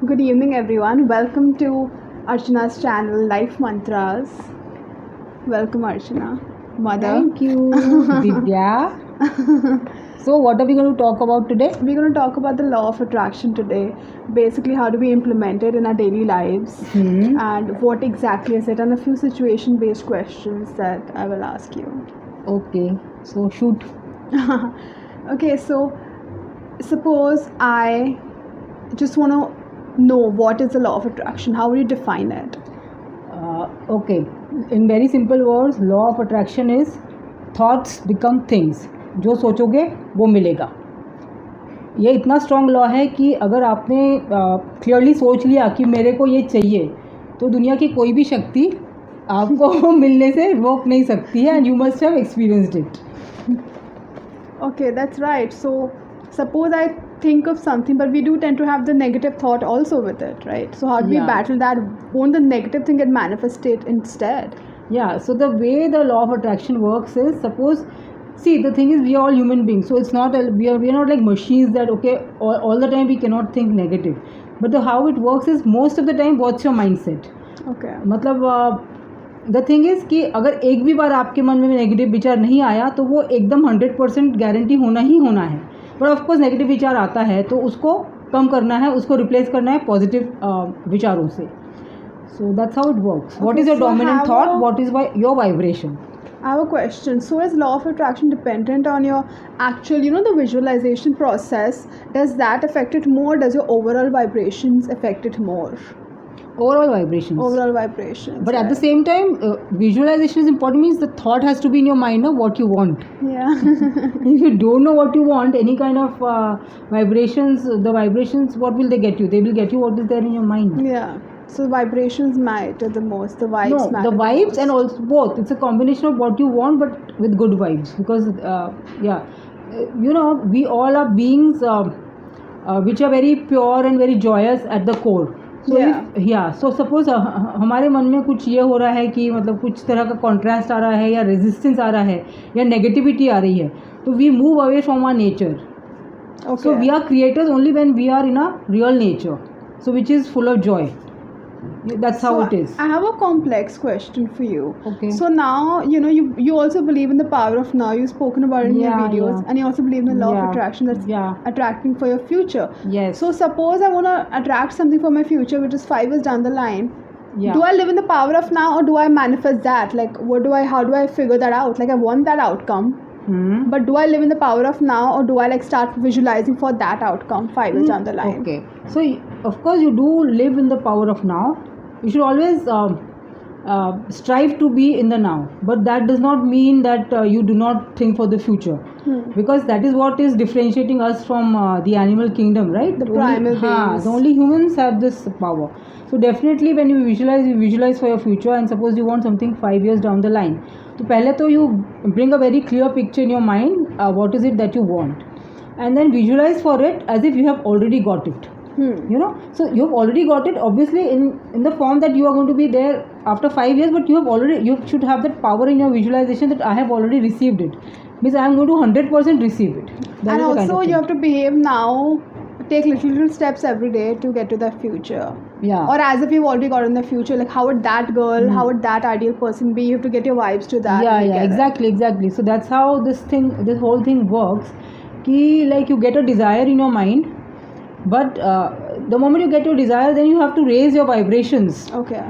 Good evening, everyone. Welcome to Archana's channel, Life Mantras. Welcome, Archana. Mother. Thank you, Divya. So, what are we going to talk about today? We're going to talk about the law of attraction today. Basically, how do we implement it in our daily lives and what exactly is it, and a few situation based questions that I will ask you. Okay, so shoot. Okay, so suppose I just want to know what is the law of attraction. How would you define it? Okay, in very simple words, law of attraction is thoughts become things. जो सोचोगे वो मिलेगा. ये इतना strong law है कि अगर आपने क्लियरली सोच लिया कि मेरे को ये चाहिए, तो दुनिया की कोई भी शक्ति आपको मिलने से रोक नहीं सकती है. And you must have experienced it. Okay, that's right. So, suppose I think of something, but we do tend to have the negative thought also with it, right? So, how do we Yeah. battle that? Won't the negative thing get manifested instead? Yeah, so the way the law of attraction works is, suppose, see, the thing is we are all human beings, so it's not we are not like machines that okay all the time we cannot think negative. But how it works is most of the time what's your mindset. Okay. मतलब the thing is कि अगर एक भी बार आपके मन में negative विचार नहीं आया तो वो एकदम 100% गारंटी होना ही होना है. बट ऑफकोर्स नेगेटिव विचार आता है तो उसको कम करना है, उसको रिप्लेस करना है पॉजिटिव विचारों से. So that's how it works. What Okay, is your so dominant have thought? a- What is your vibration? I have a question. So, is law of attraction dependent on your actual, the visualization process? Does that affect it more? Does your overall vibrations affect it more? Overall vibrations. Overall vibrations. But at the right. same time, visualization is important. Means the thought has to be in your mind, no, what you want. Yeah. If you don't know what you want, any kind of vibrations, the vibrations, what will they get you? They will get you what is there in your mind. Yeah. So vibrations matter the most. The vibes No, matter. the vibes and also both. It's a combination of what you want, but with good vibes. Because we all are beings which are very pure and very joyous at the core. So suppose हमारे मन में कुछ ये हो रहा है कि मतलब कुछ तरह का कॉन्ट्रास्ट आ रहा है या रेजिस्टेंस आ रहा है या नेगेटिविटी आ रही है, तो we move away from our nature. Okay. So we are creators only when we are in a real nature, so which is full of joy. That's how So it is. I have a complex question for you. Okay. So now you also believe in the power of now. You've spoken about it in your Yeah, videos, yeah. and you also believe in the law of Yeah, attraction that's yeah. attracting for your future. Yes. So suppose I want to attract something for my future, which is 5 years down the line. Yeah. Do I live in the power of now, or do I manifest that? Like, how do I figure that out? Like, I want that outcome, but do I live in the power of now, or do I like start visualizing for that outcome 5 years down the line? Okay. So of course you do live in the power of now. You should always strive to be in the now, but that does not mean that you do not think for the future, because that is what is differentiating us from the animal kingdom, right? The primal beings. The only humans have this power. So definitely when you visualize for your future, and suppose you want something 5 years down the line, तो पहले तो you bring a very clear picture in your mind, what is it that you want, and then visualize for it as if you have already got it. So you've already got it, obviously in the form that you are going to be there after 5 years, but you should have that power in your visualization that I have already received it, means I am going to 100% receive it. That And is the kind also of you thing. have to behave now, take little steps every day to get to the future. Yeah. Or as if you've already got in the future, like how would that girl, how would that ideal person be? You have to get your vibes to that. Yeah, and you yeah, get it. exactly. So that's how this whole thing works. Ki like you get a desire in your mind, but the moment you get your desire, then you have to raise your vibrations Okay.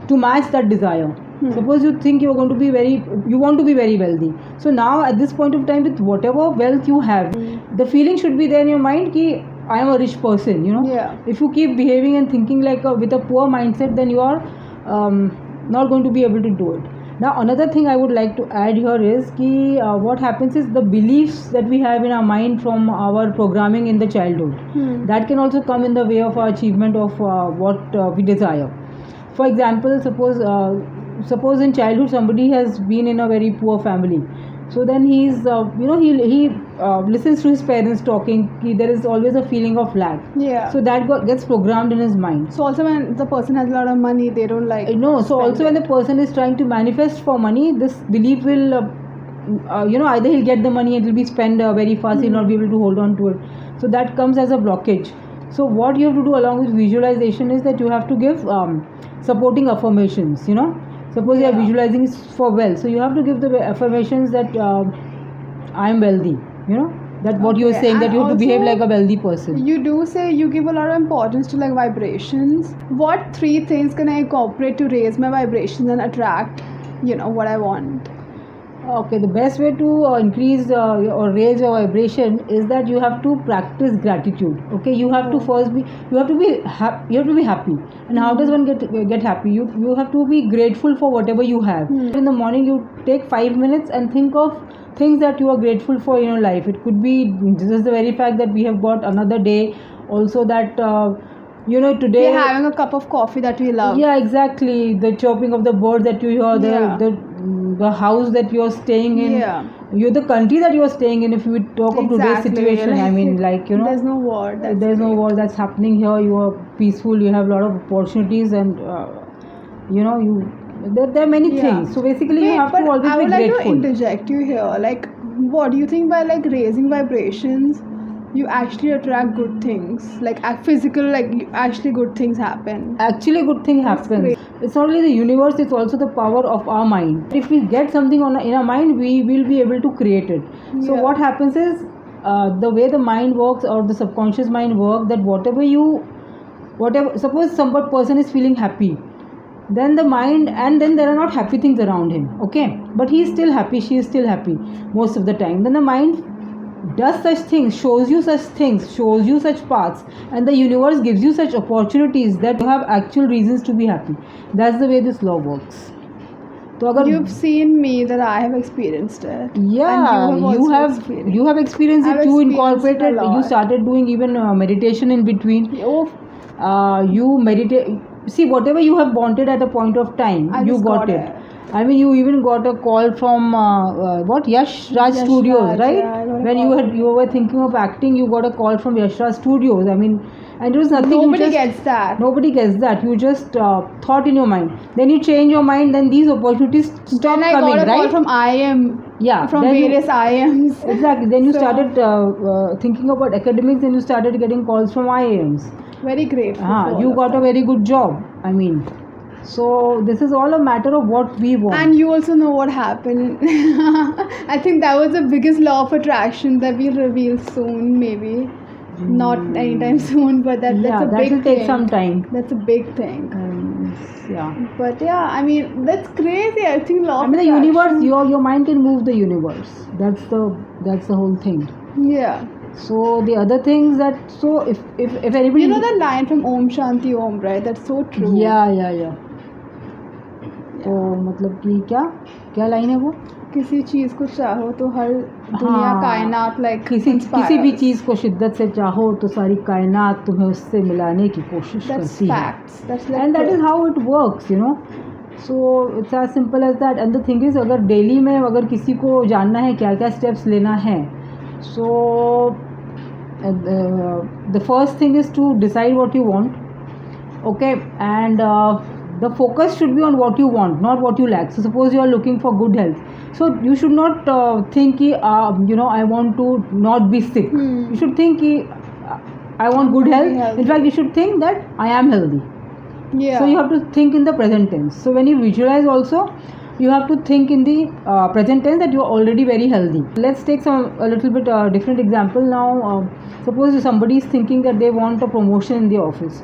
to match that desire. Suppose you think you want to be very wealthy. So now at this point of time, with whatever wealth you have, the feeling should be there in your mind ki I am a rich person. Yeah. If you keep behaving and thinking like with a poor mindset, then you are not going to be able to do it. Now another thing I would like to add here is ki what happens is the beliefs that we have in our mind from our programming in the childhood, that can also come in the way of our achievement of what we desire. For example, suppose in childhood somebody has been in a very poor family, so then he's he listens to his parents talking ki there is always a feeling of lack. Yeah. So that gets programmed in his mind. So also when the person has a lot of money, they don't like. No, so spend also when it. the person is trying to manifest for money, this belief will either he'll get the money and it will be spent very fast, he'll not be able to hold on to it, so that comes as a blockage. So what you have to do along with visualization is that you have to give supporting affirmations. Suppose you are Yeah. visualizing is for wealth, so you have to give the affirmations that I am wealthy. That what you are Okay, saying, that and you have to behave also like a wealthy person. You do say you give a lot of importance to like vibrations. What three things can I incorporate to raise my vibrations and attract, what I want? Okay, the best way to increase or raise your vibration is that you have to practice gratitude. Okay, you have to Oh. first be, you have to be happy. And how does one get happy? You have to be grateful for whatever you have. In the morning, you take 5 minutes and think of things that you are grateful for in your life. It could be just the very fact that we have got another day. Also that today. We're having a cup of coffee that we love. Yeah, exactly. The chirping of the birds that you hear, Yeah. the house that you are staying in, Yeah. the country that you are staying in. If you talk of today's Exactly. situation, I mean, There's no war. That's there's no great. war that's happening here. You are peaceful. You have a lot of opportunities, and there are many Yeah. things. So basically, you Wait, have but to always I be would like to grateful. interject you here. Like, what do you think by like raising vibrations, you actually attract good things? Like, physical, like actually good things happen. Actually, good thing That's happens. great. It's not only the universe, it's also the power of our mind. If we get something in our mind, we will be able to create it. So Yeah. what happens is, the way the mind works, or the subconscious mind works, that whatever, suppose some person is feeling happy, then the mind, and then there are not happy things around him, okay, but he is still happy, she is still happy most of the time, then the mind does such things, shows you such things, shows you such paths, and the universe gives you such opportunities that you have actual reasons to be happy. That's the way this law works. तो अगर You've seen me that I have experienced it. yeah, And you have also experienced. you have experienced I've it. You experienced it a incorporated, you lot. started doing even meditation in between. Oh, You meditate, see, whatever you have wanted at a point of time, I you just got got it. it. I mean, you even got a call from what, Yash Raj Yash Studios, Raj, right? yeah, I got a When call. you were thinking of acting, you got a call from Yash Raj Studios. I mean, and it was nothing. Nobody gets that. Nobody gets that. You just thought in your mind. Then you change your mind. Then these opportunities stop Then I coming, got a call right? from IM. Yeah, From then you- various IMs. Exactly. Then you So, started thinking about academics, and you started getting calls from IIMs. Very grateful. for all You of got a that. very good job. I mean, so this is all a matter of what we want. And you also know what happened. I think that was the biggest law of attraction that we'll reveal soon, maybe. Not anytime soon, but that's a that big will take thing. some time. That's a big thing. Yeah. But yeah, I mean, that's crazy. I think law I of mean, the attraction. universe. Your mind can move the universe. That's the whole thing. Yeah. So the other things that, so if anybody, You know that line from Om Shanti Om, right? That's so true. yeah. तो मतलब कि क्या line है वो? किसी चीज को चाहो तो हर दुनिया हाँ, कायनात लाइक किसी भी चीज़ को शिद्दत से चाहो तो सारी कायनात तुम्हें उससे मिलाने की कोशिश That's करती है. facts. That's like And that is how it works, So it's as simple as that. And the thing is, अगर डेली में अगर किसी को जानना है क्या क्या स्टेप्स लेना है, so the first thing is to decide what you want, okay, and the focus should be on what you want, not what you lack. So suppose you are looking for good health, so you should not think कि I want to not be sick. You should think कि I want good health. In fact, you should think that I am healthy. Yeah. So you have to think in the present tense. So when you visualize also, you have to think in the present tense that you are already very healthy. Let's take a little bit different example now. Suppose somebody is thinking that they want a promotion in the office.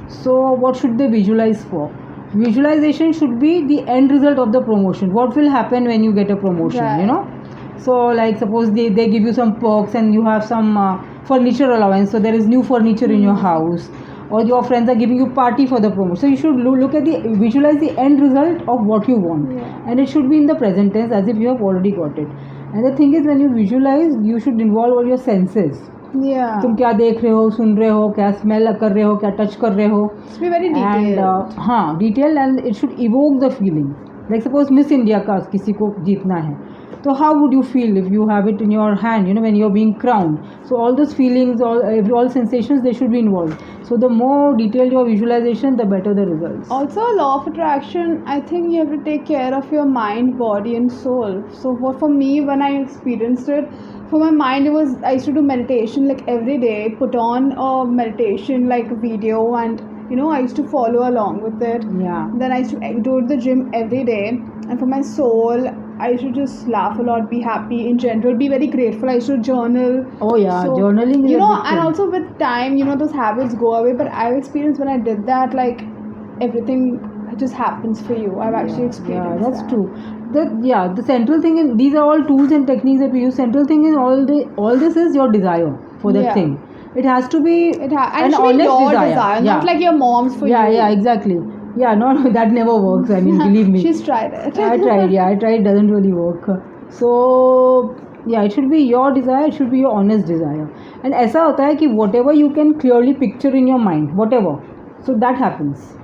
So what should they visualize for? Visualization should be the end result of the promotion. What will happen when you get a promotion, Right. So like suppose they give you some perks and you have some furniture allowance. So there is new furniture in your house, or your friends are giving you party for the promotion. So you should look at visualize the end result of what you want. Yeah. And it should be in the present tense as if you have already got it. And the thing is, when you visualize, you should involve all your senses. Yeah. तुम क्या देख रहे हो, सुन रहे हो, क्या smell कर रहे हो, क्या टच कर रहे हो. It's very detailed. And हाँ, detailed, and it should evoke the feeling. Like suppose Miss India का किसी को जीतना है, So how would you feel if you have it in your hand, when you're being crowned? So all those feelings, all sensations, they should be involved. So the more detailed your visualization, the better the results. Also, law of attraction, I think you have to take care of your mind, body, and soul. So, what for me, when I experienced it, for my mind, it was I used to do meditation like every day, put on a meditation like video, and I used to follow along with it. Yeah. Then I used to do the gym every day, and for my soul, I used to just laugh a lot, be happy in general, be very grateful. I used to journal. Oh yeah, So, journaling is a big and thing. also with time, those habits go away. But I've experienced when I did that, like everything just happens for you. I've actually experienced that's that. true. The central thing in these are all tools and techniques that we use. Central thing in all this is your desire for that Yeah. thing. It has to be And an it should be honest your desire. desire, not like your mom's for you. Yeah, exactly. Yeah, no, that never works. I mean, believe me. She's tried it. I tried. Yeah, I tried. Doesn't really work. So yeah, it should be your desire. It should be your honest desire. And ऐसा होता है कि whatever you can clearly picture in your mind, whatever, so that happens.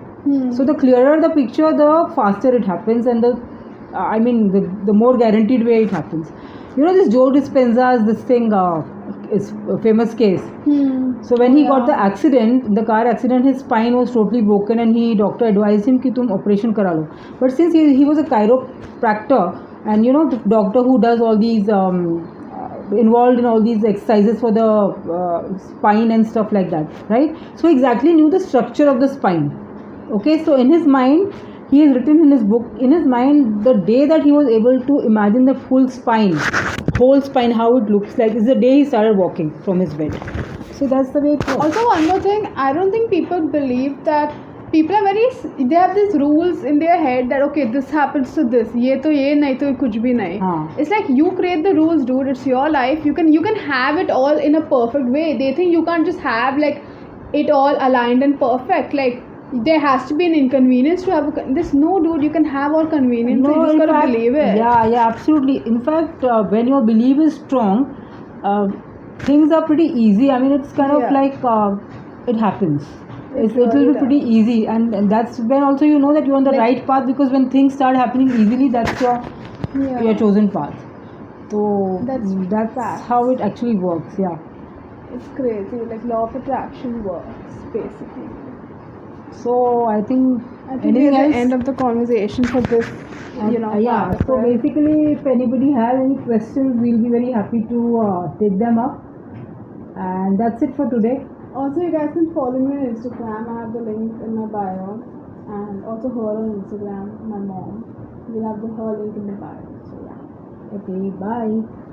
So the clearer the picture, the faster it happens, and the more guaranteed way it happens. This Joe Dispenza's this thing is a famous case. So when he got the accident, the car accident, his spine was totally broken, and doctor advised him कि तुम operation करा लो. But since he was a chiropractor, and the doctor who does all these involved in all these exercises for the spine and stuff like that, right? So he exactly knew the structure of the spine. Okay, so in his mind, he has written in his book, in his mind, the day that he was able to imagine the whole spine, how it looks like, is the day he started walking from his bed. So that's the way it works. Also, one more thing, I don't think people believe that people are they have these rules in their head that okay, this happens to this, ye nahi to kuch bhi nahi. It's like you create the rules, dude. It's your life. You can have it all in a perfect way. They think you can't just have like it all aligned and perfect. Like there has to be an inconvenience to have this. No, dude, you can have all convenience. No, You just in gotta fact, believe it. Yeah, absolutely. In fact, when your belief is strong, things are pretty easy. I mean, it's kind of like it happens. It will be pretty easy, and that's when also you know that you're on the right path, because when things start happening easily, that's your chosen path. So that's how it actually works. Yeah. It's crazy. Like law of attraction works basically. So I think we're at the end of the conversation for this. Yeah. So basically, if anybody has any questions, we'll be very happy to take them up. And that's it for today. Also, you guys can follow me on Instagram. I have the link in my bio, and also her on Instagram. My mom. We'll have her link in the bio. So yeah. Okay. Bye.